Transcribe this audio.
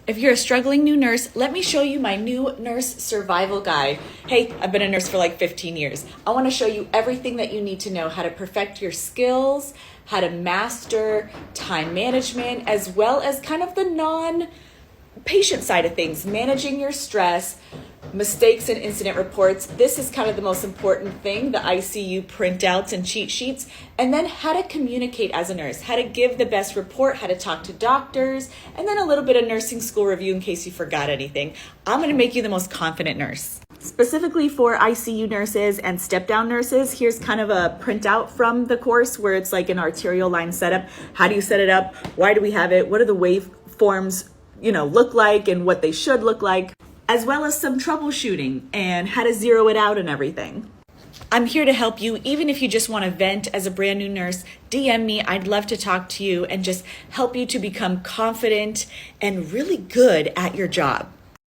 If you're a struggling new nurse, let me show you my new nurse survival guide. Hey, I've been a nurse for like 15 years. I want to show you everything that you need to know, how to perfect your skills, how to master time management, as well as kind of the non-patient side of things, managing your stress, mistakes and incident reports. This is kind of the most important thing, the ICU printouts and cheat sheets, and then how to communicate as a nurse, how to give the best report, how to talk to doctors, and then a little bit of nursing school review in case you forgot anything. I'm going to make you the most confident nurse. Specifically for ICU nurses and step-down nurses, here's kind of a printout from the course where it's like an arterial line setup. How do you set it up? Why do we have it? What are the waveforms, look like and what they should look like, as well as some troubleshooting and how to zero it out and everything. I'm here to help you, even if you just want to vent as a brand new nurse. DM me. I'd love to talk to you and just help you to become confident and really good at your job.